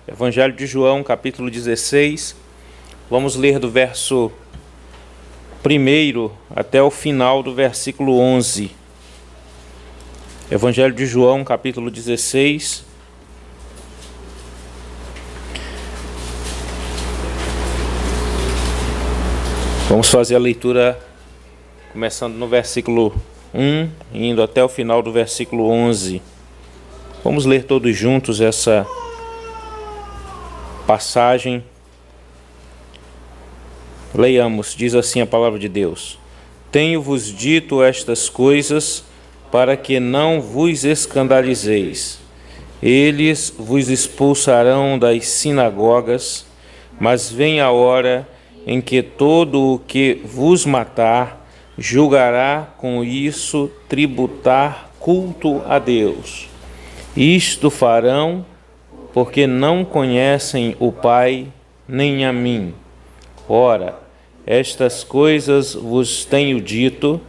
Evangelho de João, capítulo 16. Vamos ler do verso 1 até o final do versículo 11. Evangelho de João, capítulo 16. Vamos fazer a leitura começando no versículo 1, indo até o final do versículo 11. Vamos ler todos juntos essa passagem. Leiamos, diz assim a palavra de Deus: Tenho-vos dito estas coisas para que não vos escandalizeis. Eles vos expulsarão das sinagogas, mas vem a hora em que todo o que vos matar julgará com isso tributar culto a Deus. Isto farão porque não conhecem o Pai nem a mim. Ora, estas coisas vos tenho dito,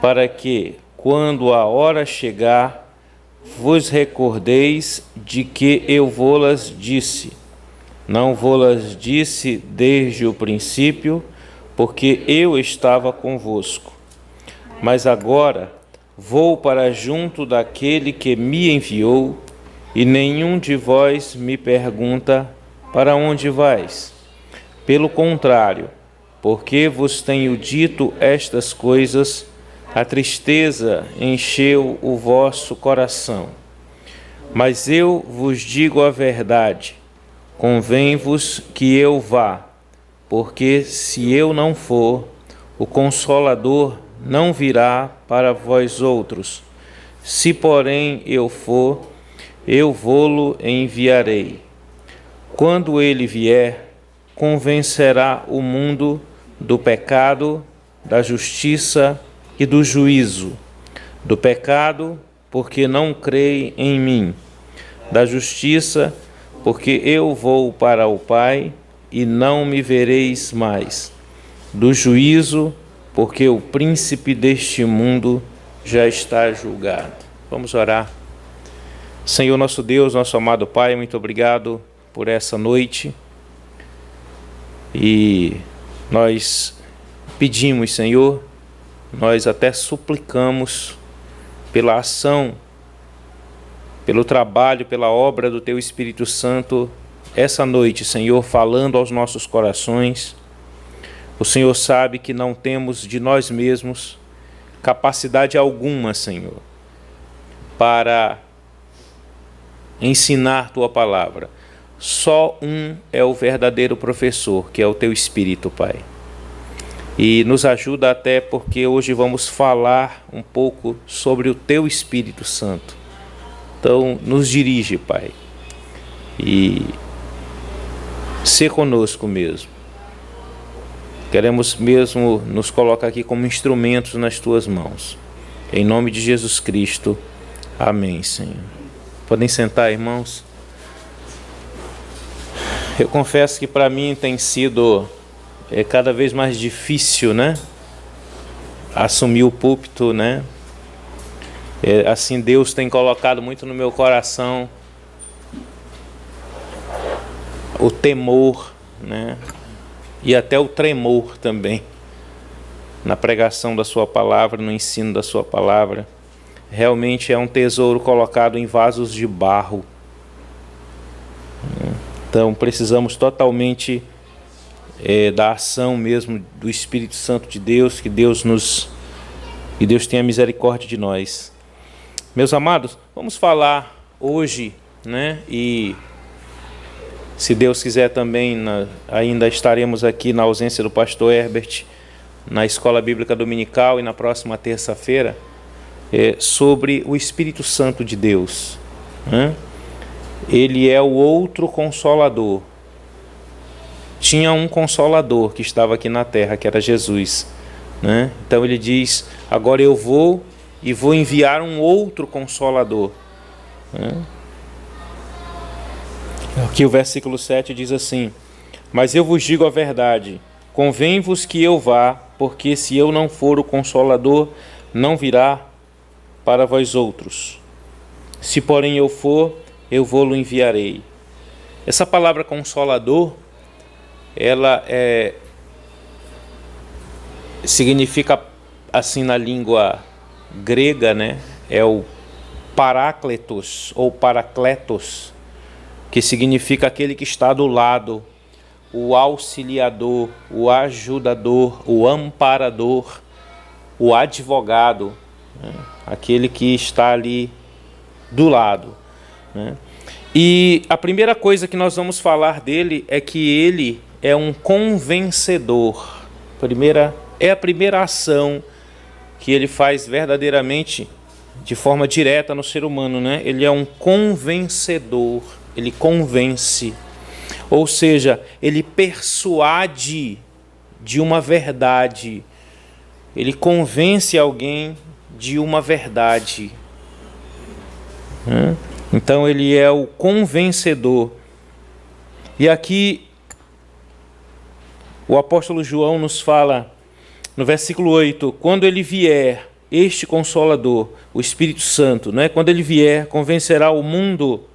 para que, quando a hora chegar, vos recordeis de que eu vô-las disse. Não vô-las disse desde o princípio, porque eu estava convosco. Mas agora vou para junto daquele que me enviou, e nenhum de vós me pergunta: para onde vais? Pelo contrário, porque vos tenho dito estas coisas, a tristeza encheu o vosso coração. Mas eu vos digo a verdade: convém-vos que eu vá, porque se eu não for, o Consolador não virá para vós outros. Se, porém, eu for, eu vô-lo enviarei. Quando ele vier, convencerá o mundo do pecado, da justiça e do juízo. Do pecado, porque não crê em mim. Da justiça, porque eu vou para o Pai e não me vereis mais. Do juízo, porque o príncipe deste mundo já está julgado. Vamos orar. Senhor nosso Deus, nosso amado Pai, muito obrigado por essa noite. E nós pedimos, Senhor, nós até suplicamos pela ação, pelo trabalho, pela obra do Teu Espírito Santo, essa noite, Senhor, falando aos nossos corações. O Senhor sabe que não temos de nós mesmos capacidade alguma, Senhor, para ensinar Tua palavra. Só um é o verdadeiro professor, que é o Teu Espírito, Pai. E nos ajuda até porque hoje vamos falar um pouco sobre o Teu Espírito Santo. Então, nos dirige, Pai, e ser conosco mesmo. Queremos mesmo nos colocar aqui como instrumentos nas Tuas mãos. Em nome de Jesus Cristo. Amém, Senhor. Podem sentar, irmãos. Eu confesso que para mim tem sido cada vez mais difícil, né? Assumir o púlpito, né? Assim, Deus tem colocado muito no meu coração o temor, né? E até o tremor também na pregação da Sua palavra, no ensino da Sua palavra. Realmente é um tesouro colocado em vasos de barro. Então precisamos totalmente da ação mesmo do Espírito Santo de Deus, que Deus tenha misericórdia de nós. Meus amados, vamos falar hoje, né? E se Deus quiser também, ainda estaremos aqui na ausência do pastor Herbert, na Escola Bíblica Dominical, e na próxima terça-feira, sobre o Espírito Santo de Deus, né? Ele é o outro Consolador. Tinha um Consolador que estava aqui na terra, que era Jesus, né? Então ele diz: agora eu vou e vou enviar um outro Consolador, né? Aqui o versículo 7 diz assim: Mas eu vos digo a verdade, convém-vos que eu vá, porque se eu não for, o Consolador não virá para vós outros. Se porém eu for, eu vou-lo enviarei. Essa palavra consolador, ela significa, assim, na língua grega, né? É o parácletos ou paracletos, que significa aquele que está do lado, o auxiliador, o ajudador, o amparador, o advogado, né? Aquele que está ali do lado, né? E a primeira coisa que nós vamos falar dele é que ele é um convencedor. É a primeira ação que ele faz verdadeiramente de forma direta no ser humano, né? Ele é um convencedor, ele convence. Ou seja, ele persuade de uma verdade. Ele convence alguém de uma verdade. Então ele é o convencedor. E aqui o apóstolo João nos fala no versículo 8, quando ele vier, este Consolador, o Espírito Santo, né? Quando ele vier, convencerá o mundo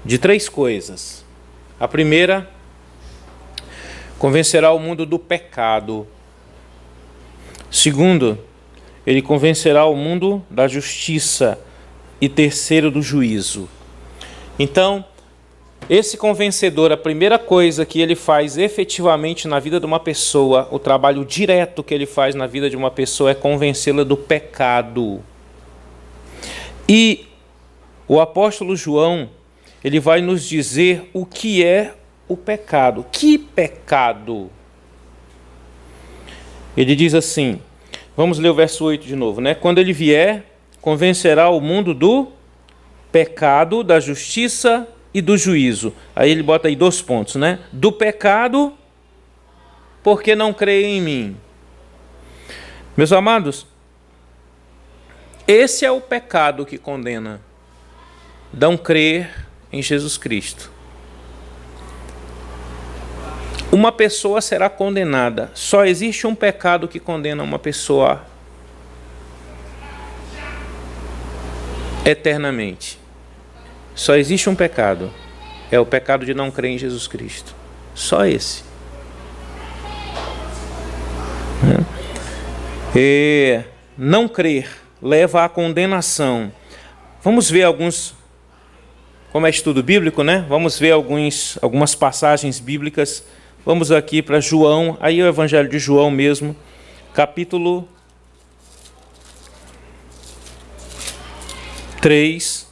de 3 coisas. A primeira, convencerá o mundo do pecado. Segundo, ele convencerá o mundo da justiça. E terceiro, do juízo. Então, esse convencedor, a primeira coisa que ele faz efetivamente na vida de uma pessoa, o trabalho direto que ele faz na vida de uma pessoa é convencê-la do pecado. E o apóstolo João, ele vai nos dizer o que é o pecado. Que pecado? Ele diz assim, vamos ler o verso 8 de novo, né? Quando ele vier, convencerá o mundo do pecado, da justiça e do juízo. Aí ele bota aí 2 pontos, né? Do pecado, porque não crê em mim. Meus amados, esse é o pecado que condena. Não crer em Jesus Cristo. Uma pessoa será condenada. Só existe um pecado que condena uma pessoa eternamente. Só existe um pecado. É o pecado de não crer em Jesus Cristo. Só esse. E não crer leva à condenação. Vamos ver alguns, como é estudo bíblico, né? Vamos ver algumas passagens bíblicas. Vamos aqui para João, aí é o Evangelho de João mesmo, capítulo 3,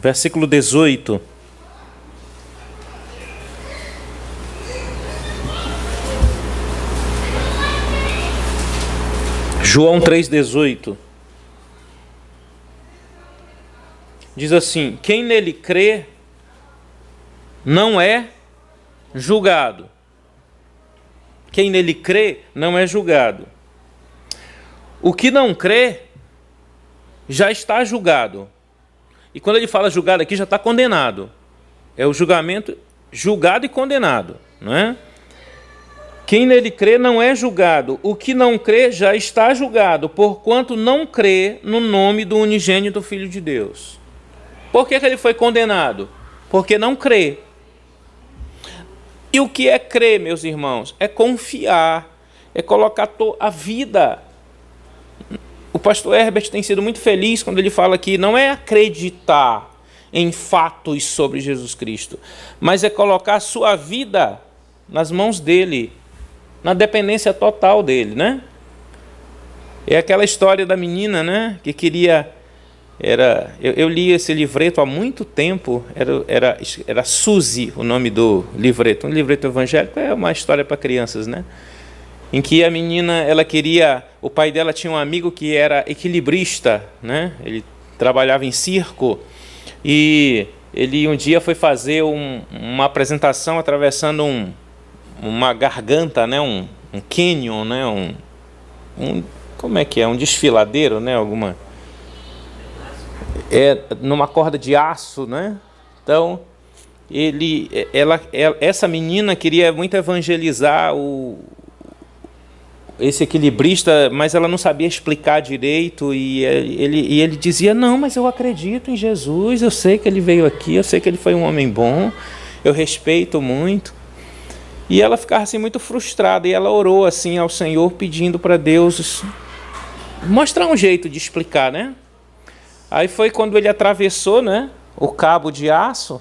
versículo 18. João 3,18. Diz assim: quem nele crê não é julgado. Quem nele crê não é julgado. O que não crê já está julgado. E quando ele fala julgado aqui, já está condenado. É o julgamento, julgado e condenado, não é? Quem nele crê não é julgado. O que não crê já está julgado, porquanto não crê no nome do unigênito Filho de Deus. Por que ele foi condenado? Porque não crê. E o que é crer, meus irmãos? É confiar, é colocar a vida. O pastor Herbert tem sido muito feliz quando ele fala que não é acreditar em fatos sobre Jesus Cristo, mas é colocar a sua vida nas mãos dele, na dependência total dele, né? É aquela história da menina, né, que queria... Eu li esse livreto há muito tempo, era Suzy o nome do livreto, um livreto evangélico, é uma história para crianças, né? Em que a menina, ela queria, o pai dela tinha um amigo que era equilibrista, né? Ele trabalhava em circo e ele um dia foi fazer uma apresentação atravessando uma garganta, né? Um canyon, né? Como é que é? Um desfiladeiro, né? Numa corda de aço, né? Então, essa menina queria muito evangelizar esse equilibrista, mas ela não sabia explicar direito, e ele dizia, não, mas eu acredito em Jesus, eu sei que ele veio aqui, eu sei que ele foi um homem bom, eu respeito muito. E ela ficava assim muito frustrada, e ela orou assim ao Senhor, pedindo para Deus mostrar um jeito de explicar, né? Aí foi quando ele atravessou, né, o cabo de aço,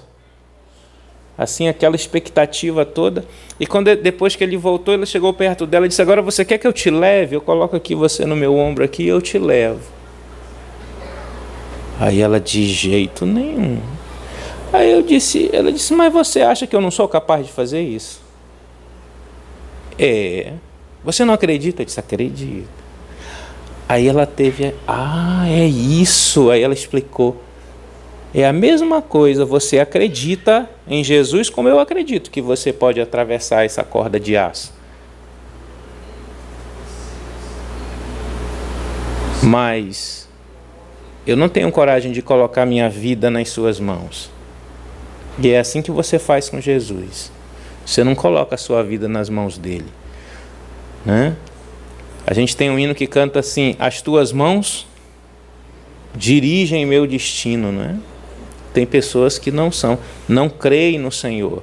assim, aquela expectativa toda. E depois que ele voltou, ele chegou perto dela e disse, agora você quer que eu te leve? Eu coloco aqui você no meu ombro aqui e eu te levo. Aí ela, de jeito nenhum. Aí ela disse, mas você acha que eu não sou capaz de fazer isso? Você não acredita? Eu disse, acredito. Aí ela teve, é isso. Aí ela explicou. É a mesma coisa, você acredita em Jesus como eu acredito que você pode atravessar essa corda de aço. Mas eu não tenho coragem de colocar minha vida nas suas mãos. E é assim que você faz com Jesus. Você não coloca a sua vida nas mãos dele, né? A gente tem um hino que canta assim, as tuas mãos dirigem meu destino, não é? Tem pessoas que não creem no Senhor,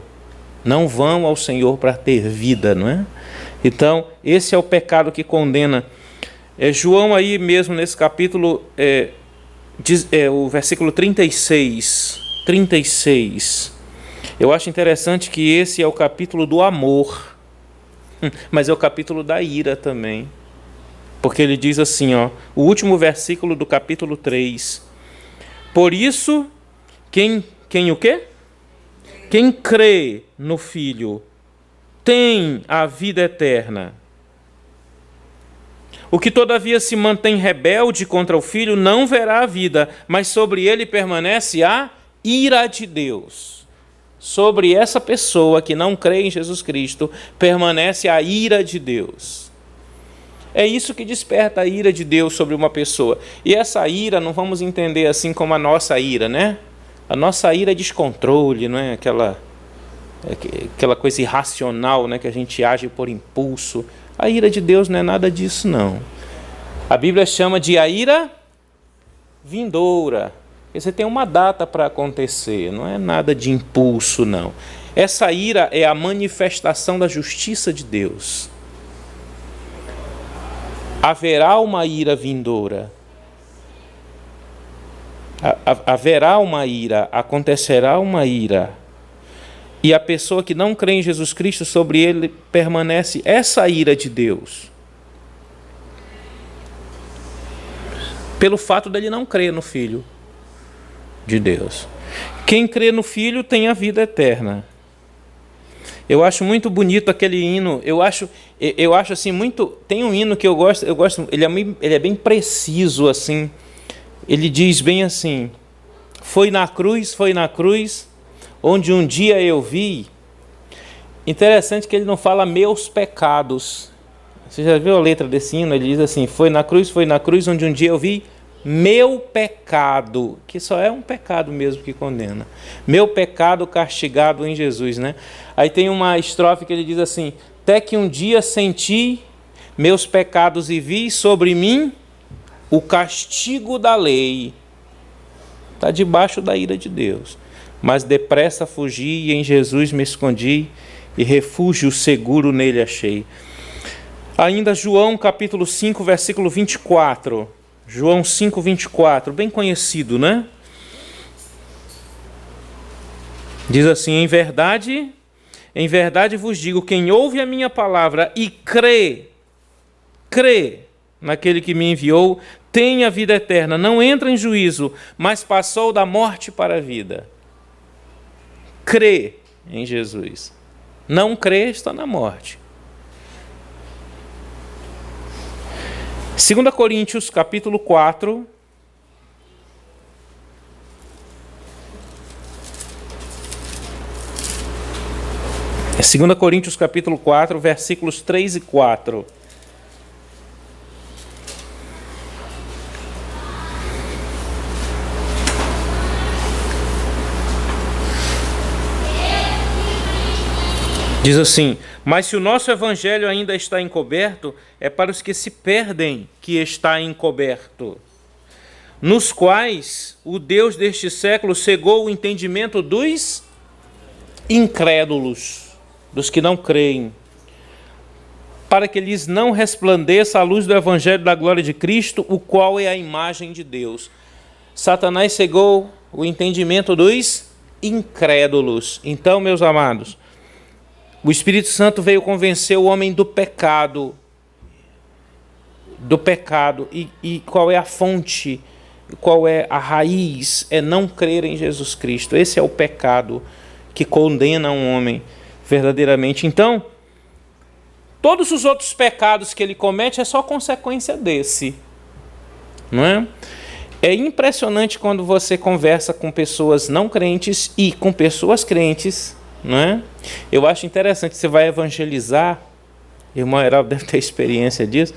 não vão ao Senhor para ter vida, não é? Então, esse é o pecado que condena. João aí mesmo nesse capítulo, o versículo 36, eu acho interessante que esse é o capítulo do amor, mas é o capítulo da ira também, porque ele diz assim, o último versículo do capítulo 3, por isso, quem o quê? Quem crê no Filho tem a vida eterna. O que todavia se mantém rebelde contra o Filho não verá a vida, mas sobre ele permanece a ira de Deus. Sobre essa pessoa que não crê em Jesus Cristo, permanece a ira de Deus. É isso que desperta a ira de Deus sobre uma pessoa. E essa ira não vamos entender assim como a nossa ira, né? A nossa ira é descontrole, não é? Aquela coisa irracional, né? Que a gente age por impulso. A ira de Deus não é nada disso, não. A Bíblia chama de a ira vindoura. Você tem uma data para acontecer, não é nada de impulso, não. Essa ira é a manifestação da justiça de Deus. Haverá uma ira vindoura. Haverá uma ira, acontecerá uma ira. E a pessoa que não crê em Jesus Cristo, sobre ele permanece essa ira de Deus. Pelo fato dele não crer no Filho de Deus. Quem crê no Filho tem a vida eterna. Eu acho muito bonito aquele hino. Eu acho assim muito. Tem um hino que eu gosto. Ele é bem preciso assim. Ele diz bem assim: foi na cruz, onde um dia eu vi. Interessante que ele não fala meus pecados. Você já viu a letra desse hino? Ele diz assim: foi na cruz, onde um dia eu vi meu pecado, que só é um pecado mesmo que condena. Meu pecado castigado em Jesus, né? Aí tem uma estrofe que ele diz assim: até que um dia senti meus pecados e vi sobre mim o castigo da lei. Está debaixo da ira de Deus. Mas depressa fugi e em Jesus me escondi e refúgio seguro nele achei. Ainda João capítulo 5, versículo 24. João 5, 24, bem conhecido, né? Diz assim: em verdade vos digo, quem ouve a minha palavra e crê naquele que me enviou, tem a vida eterna, não entra em juízo, mas passou da morte para a vida. Crê em Jesus. Não crê, está na morte. 2 Coríntios, capítulo 4. É 2 Coríntios, capítulo 4, versículos 3 e 4. Diz assim: Mas se o nosso evangelho ainda está encoberto, é para os que se perdem que está encoberto, nos quais o Deus deste século cegou o entendimento dos incrédulos, dos que não creem, para que lhes não resplandeça a luz do evangelho da glória de Cristo, o qual é a imagem de Deus. Satanás cegou o entendimento dos incrédulos. Então, meus amados, o Espírito Santo veio convencer o homem do pecado. E qual é a fonte, qual é a raiz? É não crer em Jesus Cristo. Esse é o pecado que condena um homem verdadeiramente. Então, todos os outros pecados que ele comete é só consequência desse. Não é? É impressionante quando você conversa com pessoas não crentes e com pessoas crentes, não é? Eu acho interessante, você vai evangelizar, o irmão Heraldo deve ter experiência disso,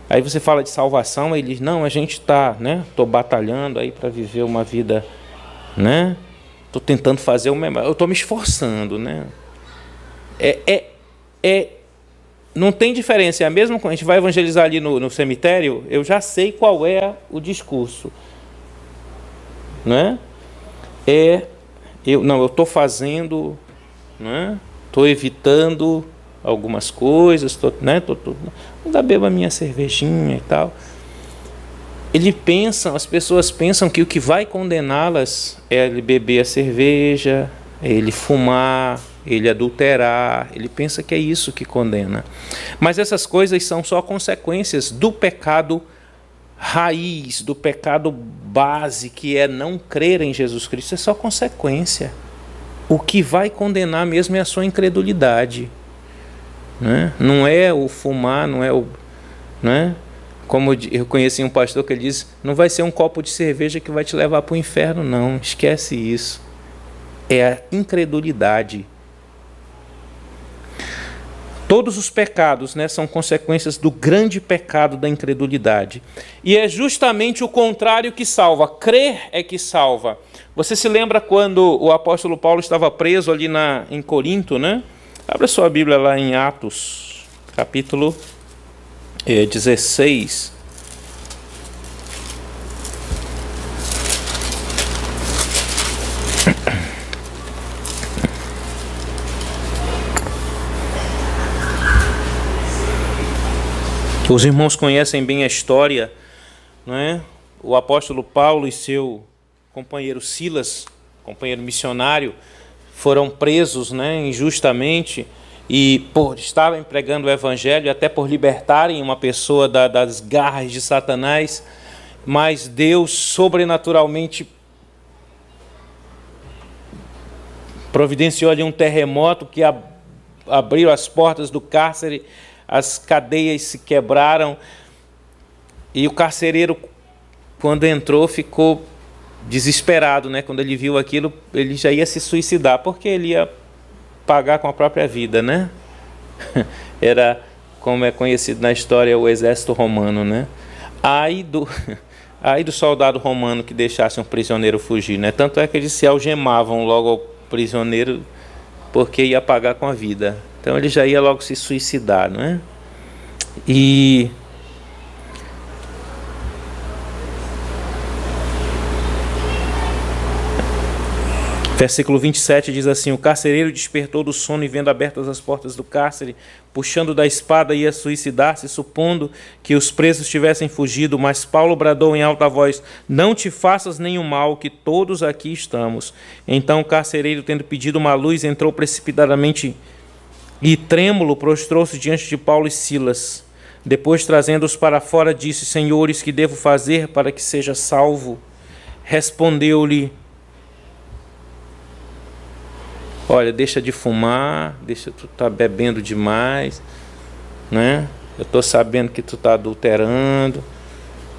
aí você fala de salvação, aí ele diz, não, a gente está, né? Estou batalhando aí para viver uma vida, né? Estou tentando fazer o mesmo, eu estou me esforçando, né? Não tem diferença, é a mesma coisa. A gente vai evangelizar ali no cemitério, eu já sei qual é o discurso, não é? Eu estou fazendo, não é? Estou evitando algumas coisas, ainda bebo a minha cervejinha e tal. As pessoas pensam que o que vai condená-las é ele beber a cerveja, é ele fumar, ele adulterar, ele pensa que é isso que condena. Mas essas coisas são só consequências do pecado raiz, do pecado base, que é não crer em Jesus Cristo. É só consequência. O que vai condenar mesmo é a sua incredulidade, né? Não é o fumar, não é o... né? Como eu conheci um pastor que ele diz, não vai ser um copo de cerveja que vai te levar para o inferno, não. Esquece isso. É a incredulidade. Todos os pecados, né, são consequências do grande pecado da incredulidade. E é justamente o contrário que salva. Crer é que salva. Você se lembra quando o apóstolo Paulo estava preso ali em Corinto, né? Abra sua Bíblia lá em Atos, capítulo 16. Os irmãos conhecem bem a história, não é? O apóstolo Paulo e seu companheiro Silas, companheiro missionário, foram presos, né, injustamente, e por estarem pregando o evangelho, até por libertarem uma pessoa das garras de Satanás, mas Deus sobrenaturalmente providenciou ali um terremoto que abriu as portas do cárcere, as cadeias se quebraram, e o carcereiro, quando entrou, ficou desesperado, né? Quando ele viu aquilo, ele já ia se suicidar, porque ele ia pagar com a própria vida, né? Era, como é conhecido na história, o exército romano, né? Aí do soldado romano que deixasse um prisioneiro fugir, né? Tanto é que eles se algemavam logo ao prisioneiro, porque ia pagar com a vida. Então ele já ia logo se suicidar, não é? E versículo 27 diz assim: o carcereiro despertou do sono e, vendo abertas as portas do cárcere, puxando da espada, ia suicidar-se, supondo que os presos tivessem fugido. Mas Paulo bradou em alta voz: não te faças nenhum mal, que todos aqui estamos. Então o carcereiro, tendo pedido uma luz, entrou precipitadamente e, trêmulo, prostrou-se diante de Paulo e Silas. Depois, trazendo-os para fora, disse: senhores, que devo fazer para que seja salvo? Respondeu-lhe: olha, deixa de fumar, tu tá bebendo demais, né? Eu estou sabendo que tu está adulterando,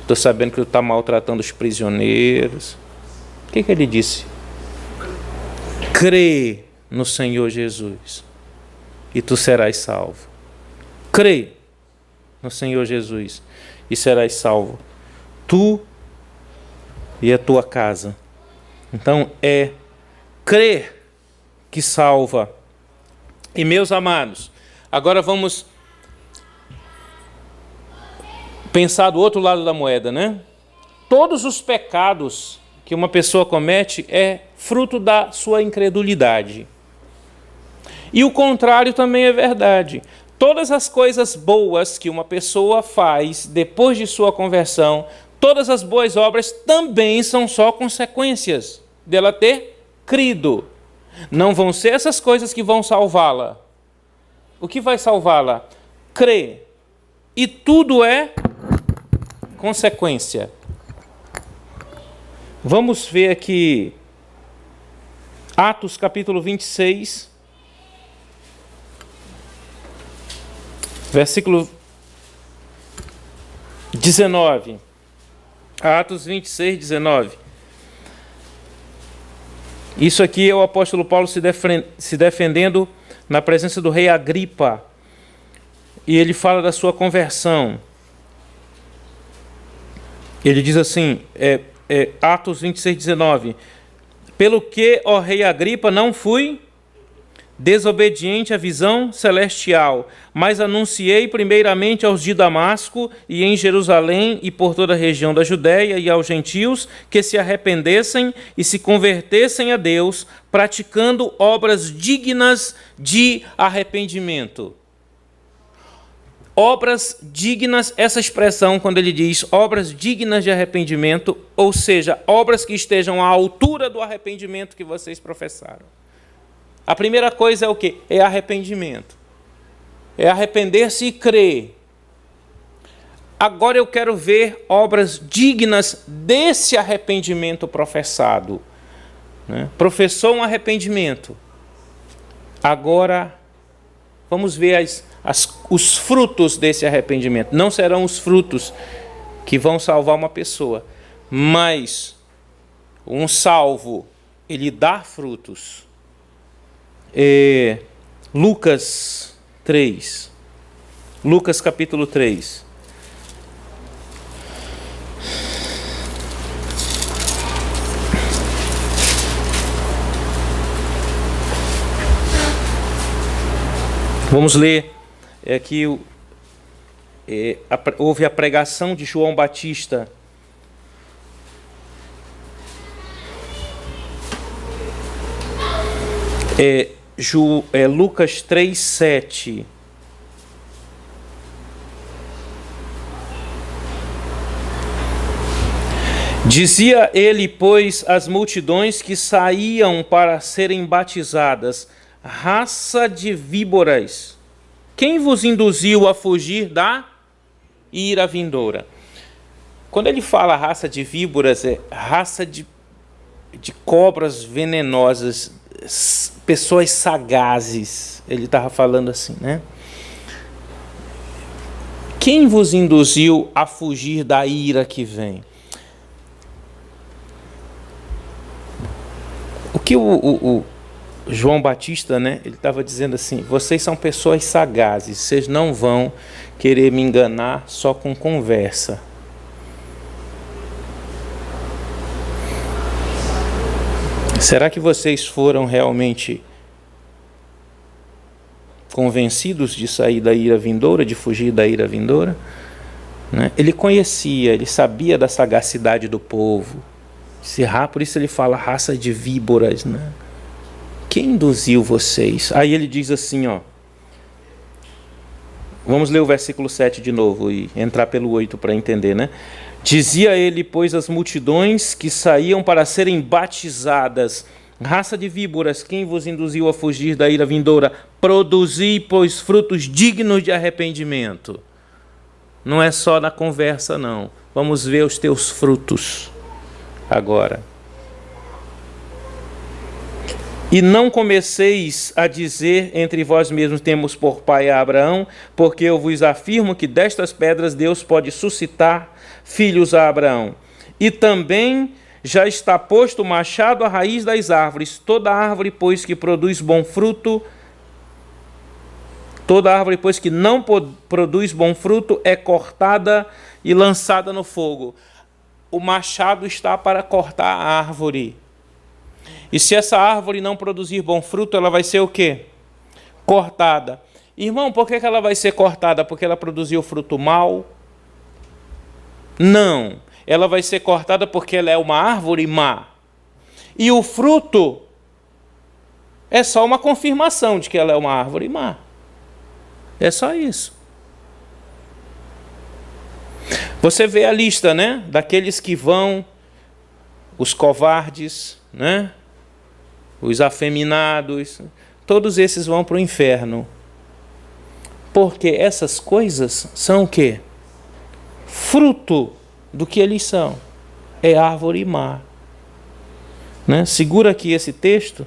estou sabendo que tu está maltratando os prisioneiros. O que ele disse? Crê no Senhor Jesus e tu serás salvo. Crê no Senhor Jesus e serás salvo, tu e a tua casa. Então crer que salva. E, meus amados, Agora vamos pensar do outro lado da moeda, né? Todos os pecados que uma pessoa comete é fruto da sua incredulidade. E o contrário também é verdade. Todas as coisas boas que uma pessoa faz depois de sua conversão, todas as boas obras também são só consequências dela ter crido. Não vão ser essas coisas que vão salvá-la. O que vai salvá-la? Crer. E tudo é consequência. Vamos ver aqui Atos capítulo 26, versículo 19. Atos 26, 19. Isso aqui é o apóstolo Paulo se defendendo na presença do rei Agripa. E ele fala da sua conversão. Ele diz assim, Atos 26, 19. Pelo que, ó rei Agripa, não fui desobediente à visão celestial, mas anunciei primeiramente aos de Damasco e em Jerusalém e por toda a região da Judéia e aos gentios que se arrependessem e se convertessem a Deus, praticando obras dignas de arrependimento. Obras dignas, essa expressão, quando ele diz obras dignas de arrependimento, ou seja, obras que estejam à altura do arrependimento que vocês professaram. A primeira coisa é o quê? É arrependimento. É arrepender-se e crer. Agora eu quero ver obras dignas desse arrependimento professado. Né? Professou um arrependimento. Agora, vamos ver os frutos desse arrependimento. Não serão os frutos que vão salvar uma pessoa, mas um salvo, ele dá frutos. Lucas 3. Lucas capítulo 3. Vamos ler aqui, houve a pregação de João Batista. Lucas 3, 7. Dizia ele, pois, às multidões que saíam para serem batizadas: raça de víboras, quem vos induziu a fugir da ira vindoura? Quando ele fala raça de víboras, é raça de cobras venenosas, pessoas sagazes. Ele estava falando assim, né? Quem vos induziu a fugir da ira que vem? O que o João Batista, né? Ele estava dizendo assim: vocês são pessoas sagazes, vocês não vão querer me enganar só com conversa. Será que vocês foram realmente convencidos de sair da ira vindoura, de fugir da ira vindoura? Né? Ele conhecia, ele sabia da sagacidade do povo. Por isso ele fala raça de víboras, né? Quem induziu vocês? Aí ele diz assim, ó. Vamos ler o versículo 7 de novo e entrar pelo 8 para entender, né? Dizia ele, pois, às multidões que saíam para serem batizadas: raça de víboras, quem vos induziu a fugir da ira vindoura? Produzi, pois, frutos dignos de arrependimento. Não é só na conversa, não. Vamos ver os teus frutos agora. E não comeceis a dizer entre vós mesmos: temos por pai a Abraão, porque eu vos afirmo que destas pedras Deus pode suscitar filhos a Abraão. E também já está posto o machado à raiz das árvores. Toda árvore, pois, que produz bom fruto, toda árvore, pois, que não produz bom fruto, é cortada e lançada no fogo. O machado está para cortar a árvore. E se essa árvore não produzir bom fruto, ela vai ser o quê? Cortada. Irmão, por que ela vai ser cortada? Porque ela produziu fruto mau? Não. Ela vai ser cortada porque ela é uma árvore má. E o fruto é só uma confirmação de que ela é uma árvore má. É só isso. Você vê a lista, né? Daqueles que vão, os covardes, né? Os afeminados, todos esses vão para o inferno. Porque essas coisas são o quê? Fruto do que eles são. É árvore má. Né? Segura aqui esse texto.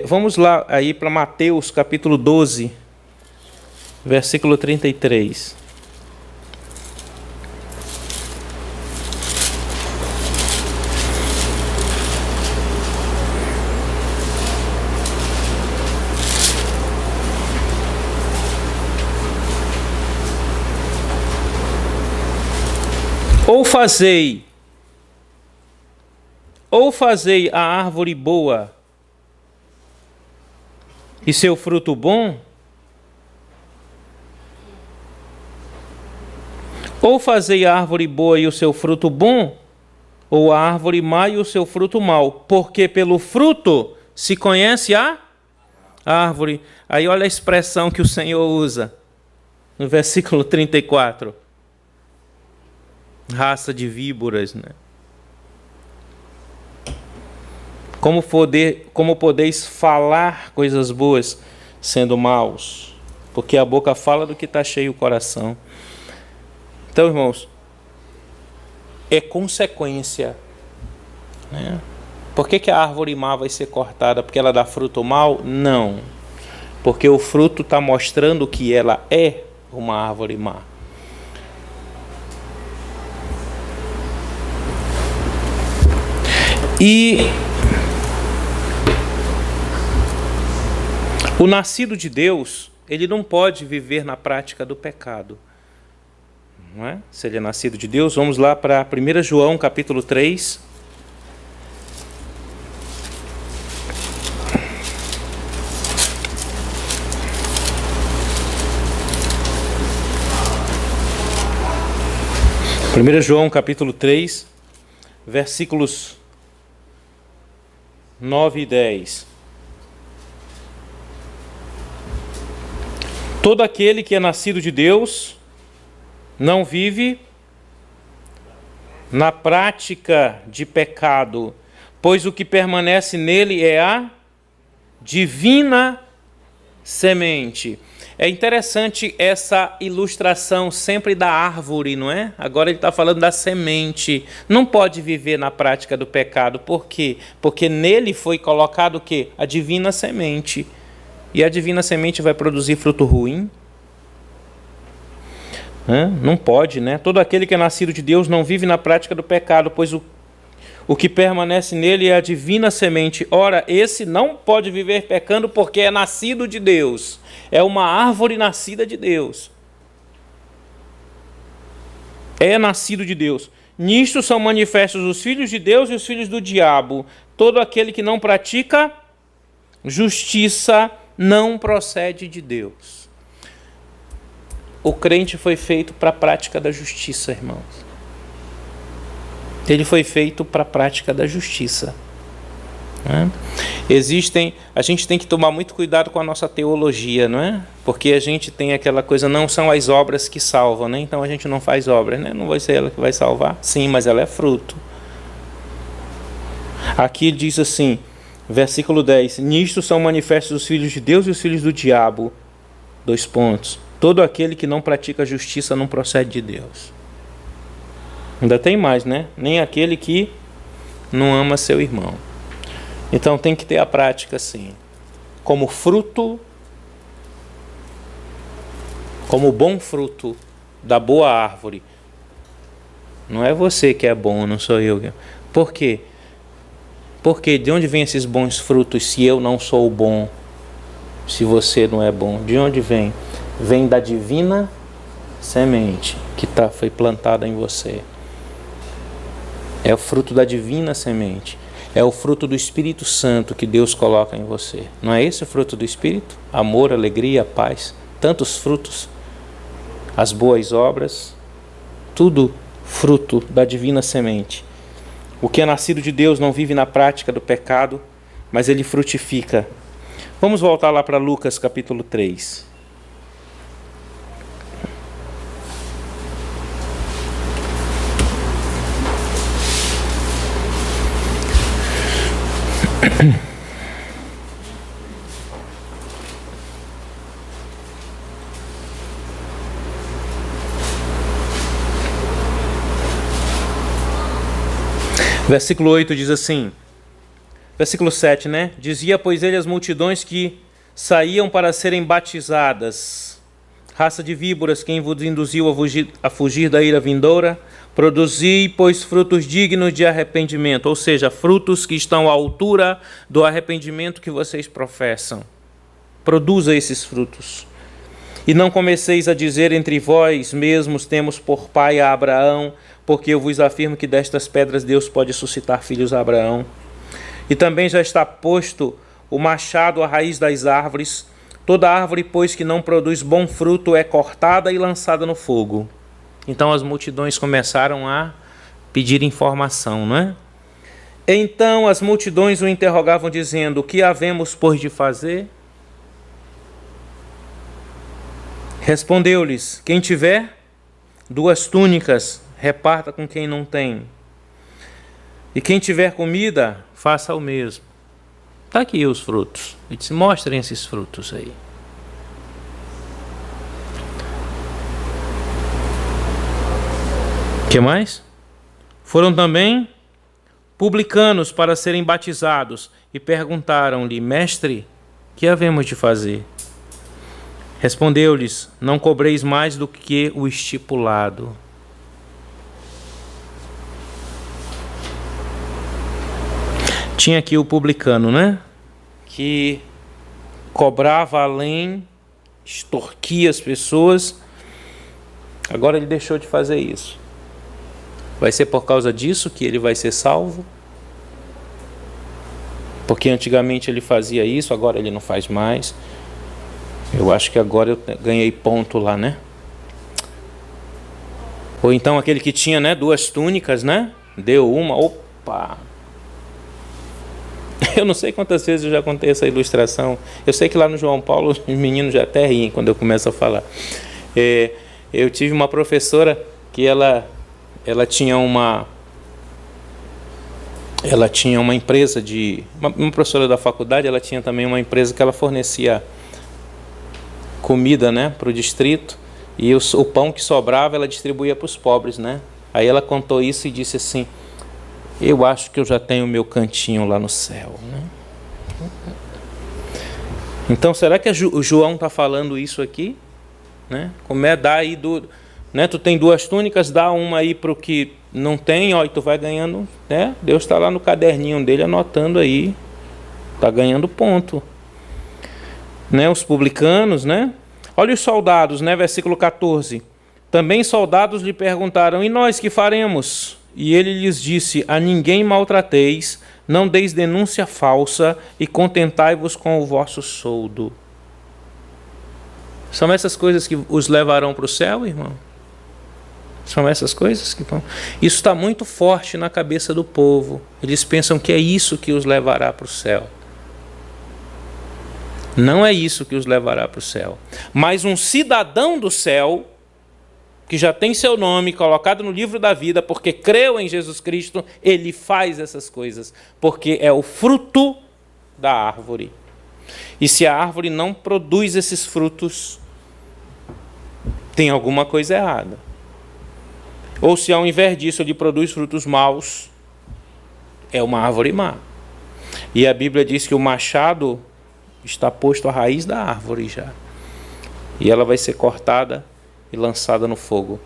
Vamos lá aí para Mateus capítulo 12, versículo 33. Ou fazei a árvore boa e seu fruto bom, ou fazei a árvore boa e o seu fruto bom, ou a árvore má e o seu fruto mau, porque pelo fruto se conhece a árvore. Aí olha a expressão que o Senhor usa no versículo 34. Raça de víboras, né? Como podeis falar coisas boas sendo maus? Porque a boca fala do que está cheio o coração. Então, irmãos, é consequência, né? Por que a árvore má vai ser cortada? Porque ela dá fruto mau? Não. Porque o fruto está mostrando que ela é uma árvore má. E o nascido de Deus, ele não pode viver na prática do pecado. Não é? Se ele é nascido de Deus, vamos lá para 1 João capítulo 3. João capítulo 3, versículos 9 e 10. Todo aquele que é nascido de Deus não vive na prática de pecado, pois o que permanece nele é a divina semente. É interessante essa ilustração sempre da árvore, não é? Agora ele está falando da semente. Não pode viver na prática do pecado. Por quê? Porque nele foi colocado o quê? A divina semente. E a divina semente vai produzir fruto ruim? Não pode, né? Todo aquele que é nascido de Deus não vive na prática do pecado, pois o que permanece nele é a divina semente. Ora, esse não pode viver pecando porque é nascido de Deus. É uma árvore nascida de Deus. É nascido de Deus. Nisto são manifestos os filhos de Deus e os filhos do diabo. Todo aquele que não pratica justiça não procede de Deus. O crente foi feito para a prática da justiça, irmãos. Ele foi feito para a prática da justiça. A gente tem que tomar muito cuidado com a nossa teologia, não é? Porque a gente tem aquela coisa, não são as obras que salvam, né? Então a gente não faz obras, né? Não vai ser ela que vai salvar? Sim, mas ela é fruto. Aqui diz assim, versículo 10, nisto são manifestos os filhos de Deus e os filhos do diabo. 2 pontos. Todo aquele que não pratica justiça não procede de Deus. Ainda tem mais, né? Nem aquele que não ama seu irmão. Então tem que ter a prática sim. Como fruto, como bom fruto da boa árvore. Não é você que é bom, não sou eu. Por quê? Porque de onde vêm esses bons frutos se eu não sou bom? Se você não é bom? De onde vem? Vem da divina semente que foi plantada em você. É o fruto da divina semente. É o fruto do Espírito Santo que Deus coloca em você. Não é esse o fruto do Espírito? Amor, alegria, paz, tantos frutos, as boas obras, tudo fruto da divina semente. O que é nascido de Deus não vive na prática do pecado, mas ele frutifica. Vamos voltar lá para Lucas capítulo 3. Versículo 8 diz assim, versículo 7, né? Dizia, pois ele, as multidões que saíam para serem batizadas, raça de víboras, quem vos induziu a fugir da ira vindoura, produzi, pois, frutos dignos de arrependimento, ou seja, frutos que estão à altura do arrependimento que vocês professam. Produza esses frutos. E não comeceis a dizer entre vós mesmos, temos por pai a Abraão, porque eu vos afirmo que destas pedras Deus pode suscitar filhos a Abraão. E também já está posto o machado à raiz das árvores. Toda árvore, pois, que não produz bom fruto é cortada e lançada no fogo. Então as multidões começaram a pedir informação, não é? Então as multidões o interrogavam dizendo, o que havemos, pois, de fazer? Respondeu-lhes, quem tiver 2 túnicas, reparta com quem não tem. E quem tiver comida, faça o mesmo. Está aqui os frutos. Ele disse, mostrem esses frutos aí. O que mais? Foram também publicanos para serem batizados e perguntaram-lhe, mestre, que havemos de fazer? Respondeu-lhes, não cobreis mais do que o estipulado. Tinha aqui o publicano, né? Que cobrava além, extorquia as pessoas. Agora ele deixou de fazer isso. Vai ser por causa disso que ele vai ser salvo? Porque antigamente ele fazia isso, agora ele não faz mais. Eu acho que agora eu ganhei ponto lá, né? Ou então aquele que tinha, né, 2 túnicas, né? Deu uma, opa! Eu não sei quantas vezes eu já contei essa ilustração. Eu sei que lá no João Paulo os meninos já até riem quando eu começo a falar. Eu tive uma professora que ela tinha uma empresa de... Uma professora da faculdade, ela tinha também uma empresa que ela fornecia comida, né, para o distrito, e o pão que sobrava ela distribuía para os pobres, né? Aí ela contou isso e disse assim, eu acho que eu já tenho o meu cantinho lá no céu, né? Então, será que o João está falando isso aqui? Né? Como é dar aí né? Tu tem 2 túnicas, dá uma aí para o que não tem, ó, e tu vai ganhando, né? Deus está lá no caderninho dele anotando aí, está ganhando ponto. Né, os publicanos, né? Olha os soldados, né? Versículo 14. Também soldados lhe perguntaram, e nós que faremos? E ele lhes disse, a ninguém maltrateis, não deis denúncia falsa e contentai-vos com o vosso soldo. São essas coisas que os levarão para o céu, irmão? São essas coisas que vão... Isso está muito forte na cabeça do povo. Eles pensam que é isso que os levará para o céu. Não é isso que os levará para o céu. Mas um cidadão do céu, que já tem seu nome colocado no livro da vida, porque creu em Jesus Cristo, ele faz essas coisas, porque é o fruto da árvore. E se a árvore não produz esses frutos, tem alguma coisa errada. Ou se ao invés disso ele produz frutos maus, é uma árvore má. E a Bíblia diz que o machado está posto à raiz da árvore já. E ela vai ser cortada e lançada no fogo.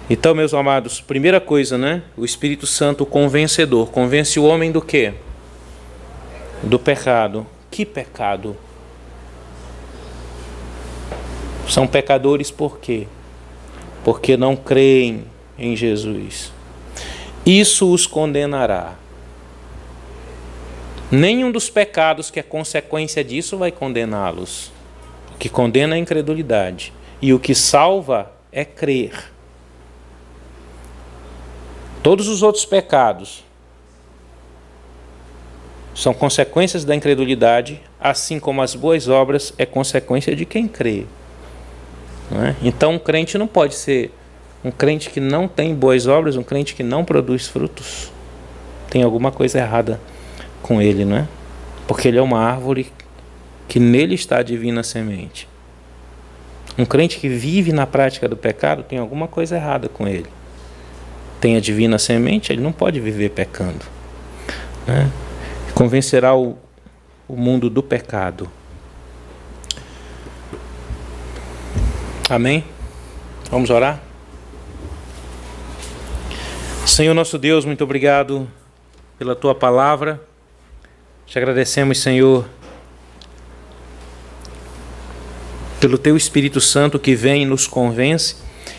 Então, meus amados, primeira coisa, né? O Espírito Santo convencedor. Convence o homem do quê? Do pecado. Que pecado? São pecadores por quê? Porque não creem em Jesus. Isso os condenará. Nenhum dos pecados que é consequência disso vai condená-los. O que condena é a incredulidade. E o que salva é crer. Todos os outros pecados são consequências da incredulidade, assim como as boas obras é consequência de quem crê. Não é? Então, um crente não pode ser um crente que não tem boas obras, um crente que não produz frutos. Tem alguma coisa errada com ele, não é? Porque ele é uma árvore que nele está a divina semente. Um crente que vive na prática do pecado tem alguma coisa errada com ele. Tem a divina semente, ele não pode viver pecando, né? Convencerá o mundo do pecado. Amém? Vamos orar? Senhor nosso Deus, muito obrigado pela Tua palavra. Te agradecemos, Senhor, pelo Teu Espírito Santo que vem e nos convence,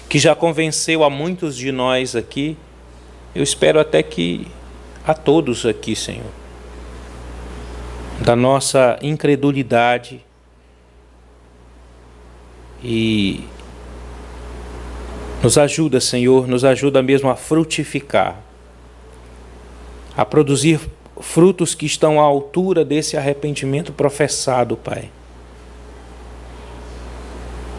que já convenceu a muitos de nós aqui. Eu espero até que a todos aqui, Senhor, da nossa incredulidade e nos ajuda, Senhor, nos ajuda mesmo a frutificar, a produzir frutos que estão à altura desse arrependimento professado, Pai.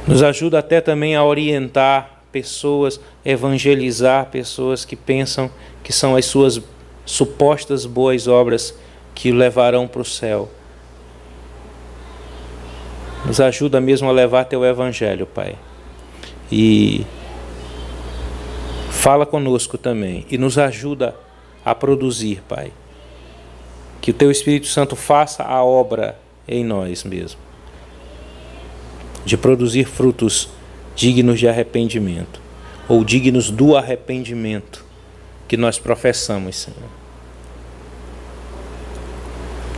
Nos ajuda até também a orientar pessoas, evangelizar pessoas que pensam que são as suas supostas boas obras que o levarão para o céu. Nos ajuda mesmo a levar Teu Evangelho, Pai. E fala conosco também e nos ajuda a produzir, Pai. Que o Teu Espírito Santo faça a obra em nós mesmo, de produzir frutos dignos de arrependimento, ou dignos do arrependimento que nós professamos, Senhor.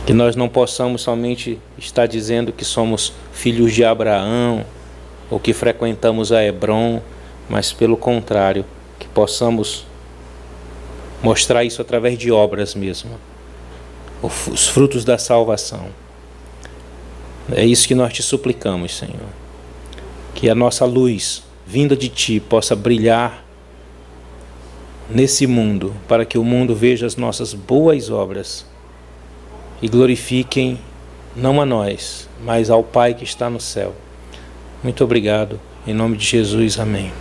Que nós não possamos somente estar dizendo que somos filhos de Abraão, ou que frequentamos a Hebron, mas pelo contrário, que possamos mostrar isso através de obras mesmo, os frutos da salvação. É isso que nós te suplicamos, Senhor. Que a nossa luz, vinda de Ti, possa brilhar nesse mundo, para que o mundo veja as nossas boas obras e glorifiquem não a nós, mas ao Pai que está no céu. Muito obrigado. Em nome de Jesus, amém.